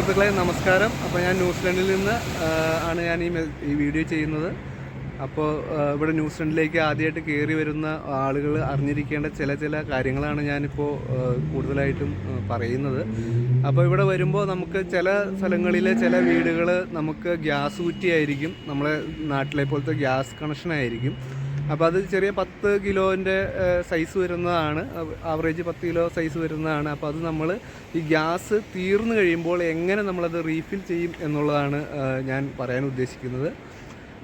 സുഹൃത്തുക്കളെ നമസ്കാരം. അപ്പോൾ ഞാൻ ന്യൂസിലൻഡിൽ നിന്ന് ആണ് ഞാൻ ഈ വീഡിയോ ചെയ്യുന്നത്. അപ്പോൾ ഇവിടെ ന്യൂസിലൻഡിലേക്ക് ആദ്യമായിട്ട് കയറി വരുന്ന ആളുകൾ അറിഞ്ഞിരിക്കേണ്ട ചില കാര്യങ്ങളാണ് ഞാനിപ്പോൾ കൂടുതലായിട്ടും പറയുന്നത്. അപ്പോൾ ഇവിടെ വരുമ്പോൾ നമുക്ക് ചില സ്ഥലങ്ങളിലെ ചില വീടുകൾ നമുക്ക് ഗ്യാസ് കുറ്റിയായിരിക്കും, നമ്മളെ നാട്ടിലെ പോലത്തെ ഗ്യാസ് കണക്ഷനായിരിക്കും. അപ്പോൾ അത് ചെറിയ 10 കിലോൻ്റെ സൈസ് വരുന്നതാണ്, ആവറേജ് 10 കിലോ സൈസ് വരുന്നതാണ്. അപ്പോൾ അത് നമ്മൾ ഈ ഗ്യാസ് തീർന്നു കഴിയുമ്പോൾ എങ്ങനെ നമ്മളത് റീഫിൽ ചെയ്യും എന്നുള്ളതാണ് ഞാൻ പറയാൻ ഉദ്ദേശിക്കുന്നത്.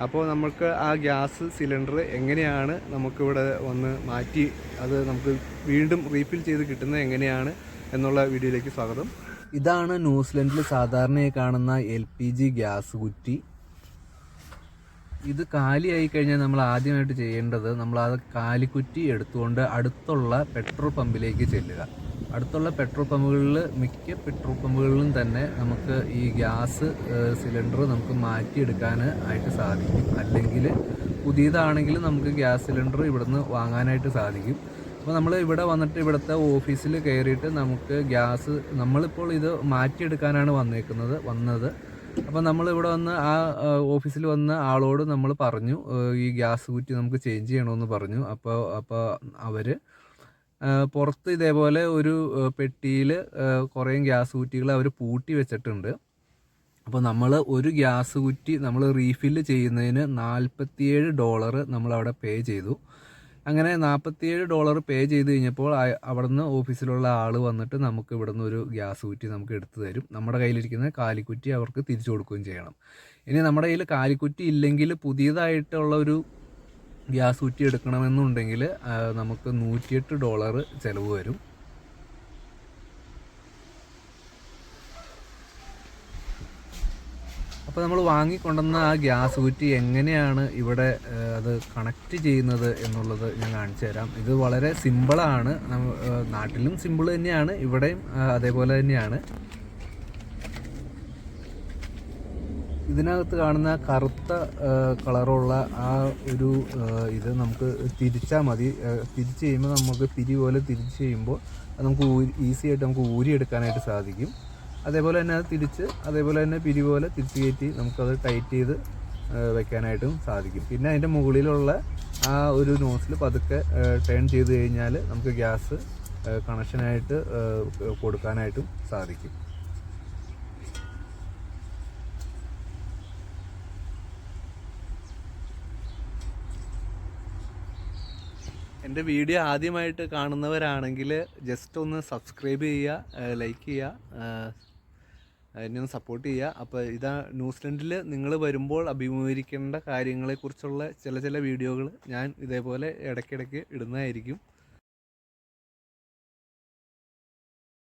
അപ്പോൾ നമുക്ക് ആ ഗ്യാസ് സിലിണ്ടർ എങ്ങനെയാണ് നമുക്കിവിടെ വന്ന് മാറ്റി അത് നമുക്ക് വീണ്ടും റീഫിൽ ചെയ്ത് കിട്ടുന്നത് എങ്ങനെയാണ് എന്നുള്ള വീഡിയോയിലേക്ക് സ്വാഗതം. ഇതാണ് ന്യൂസിലൻഡിൽ സാധാരണയായി കാണുന്ന LPG ഗ്യാസ് കുറ്റി. ഇത് കാലിയായി കഴിഞ്ഞാൽ നമ്മൾ ആദ്യമായിട്ട് ചെയ്യേണ്ടത് നമ്മൾ ആ കാലിക്കുറ്റി എടുത്തുകൊണ്ട് അടുത്തുള്ള പെട്രോൾ പമ്പിലേക്ക് ചെല്ലുക. അടുത്തുള്ള പെട്രോൾ പമ്പുകളിൽ മിക്ക പെട്രോൾ പമ്പുകളിലും തന്നെ നമുക്ക് ഈ ഗ്യാസ് സിലിണ്ടർ നമുക്ക് മാറ്റിയെടുക്കാൻ ആയിട്ട് സാധിക്കും. അല്ലെങ്കിൽ പുതിയതാണെങ്കിൽ നമുക്ക് ഗ്യാസ് സിലിണ്ടർ ഇവിടുന്ന് വാങ്ങാനായിട്ട് സാധിക്കും. അപ്പോൾ നമ്മൾ ഇവിടെ വന്നിട്ട് ഇവിടുത്തെ ഓഫീസിൽ കയറിയിട്ട് നമുക്ക് ഗ്യാസ് നമ്മളിപ്പോൾ ഇത് മാറ്റിയെടുക്കാനാണ് വന്നത്. അപ്പോൾ നമ്മളിവിടെ വന്ന് ആ ഓഫീസിൽ വന്ന ആളോട് നമ്മൾ പറഞ്ഞു ഈ ഗ്യാസ് കുറ്റി നമുക്ക് ചേഞ്ച് ചെയ്യണമെന്ന് പറഞ്ഞു. അപ്പോൾ അവർ പുറത്ത് ഇതേപോലെ ഒരു പെട്ടിയിൽ കുറേ ഗ്യാസ് കുറ്റികൾ അവർ പൂട്ടി വെച്ചിട്ടുണ്ട്. അപ്പോൾ നമ്മൾ ഒരു ഗ്യാസ് കുറ്റി നമ്മൾ റീഫില്ല് ചെയ്യുന്നതിന് $47 നമ്മളവിടെ പേ ചെയ്തു. അങ്ങനെ $47 പേ ചെയ്ത് കഴിഞ്ഞപ്പോൾ അവിടുന്ന് ഓഫീസിലുള്ള ആൾ വന്നിട്ട് നമുക്ക് ഇവിടുന്ന് ഒരു ഗ്യാസ് കുറ്റി നമുക്ക് എടുത്തു തരും. നമ്മുടെ കയ്യിലിരിക്കുന്ന കാലിക്കുറ്റി അവർക്ക് തിരിച്ചു കൊടുക്കുകയും ചെയ്യണം. ഇനി നമ്മുടെ കയ്യിൽ കാലിക്കുറ്റി ഇല്ലെങ്കിൽ പുതിയതായിട്ടുള്ള ഒരു ഗ്യാസ് കുറ്റി എടുക്കണമെന്നുണ്ടെങ്കിൽ നമുക്ക് $108 ചിലവ് വരും. അപ്പോൾ നമ്മൾ വാങ്ങിക്കൊണ്ടുവന്ന ആ ഗ്യാസ് കുറ്റി എങ്ങനെയാണ് ഇവിടെ അത് കണക്ട് ചെയ്യുന്നത് എന്നുള്ളത് ഞാൻ കാണിച്ചു തരാം. ഇത് വളരെ സിമ്പിളാണ്. നാട്ടിലും സിമ്പിൾ തന്നെയാണ്, ഇവിടെയും അതേപോലെ തന്നെയാണ്. ഇതിനകത്ത് കാണുന്ന കറുത്ത കളറുള്ള ആ ഒരു ഇത് നമുക്ക് തിരിച്ചാൽ മതി. തിരിച്ച് ചെയ്യുമ്പോൾ നമുക്ക് പിരി പോലെ തിരിച്ച് ചെയ്യുമ്പോൾ അത് നമുക്ക് ഈസി ആയിട്ട് നമുക്ക് ഊരിയെടുക്കാനായിട്ട് സാധിക്കും. അതേപോലെ തന്നെ അത് അതേപോലെ തന്നെ പിരി പോലെ തിരിച്ച് കയറ്റി നമുക്കത് ടൈറ്റ് ചെയ്ത് വെക്കാനായിട്ടും സാധിക്കും. പിന്നെ അതിൻ്റെ മുകളിലുള്ള ആ ഒരു നോസിൽ പതുക്കെ ടേൺ ചെയ്ത് കഴിഞ്ഞാൽ നമുക്ക് ഗ്യാസ് കണക്ഷനായിട്ട് കൊടുക്കാനായിട്ടും സാധിക്കും. എൻ്റെ വീഡിയോ ആദ്യമായിട്ട് കാണുന്നവരാണെങ്കിൽ ജസ്റ്റ് ഒന്ന് സബ്സ്ക്രൈബ് ചെയ്യുക, ലൈക്ക് ചെയ്യുക, എന്നെ ഒന്ന് സപ്പോർട്ട് ചെയ്യുക. അപ്പോൾ ഇതാ ന്യൂസിലൻഡിൽ നിങ്ങൾ വരുമ്പോൾ അഭിമുഖീകരിക്കേണ്ട കാര്യങ്ങളെക്കുറിച്ചുള്ള ചില വീഡിയോകൾ ഞാൻ ഇതേപോലെ ഇടയ്ക്കിടയ്ക്ക് ഇടുന്നതായിരിക്കും.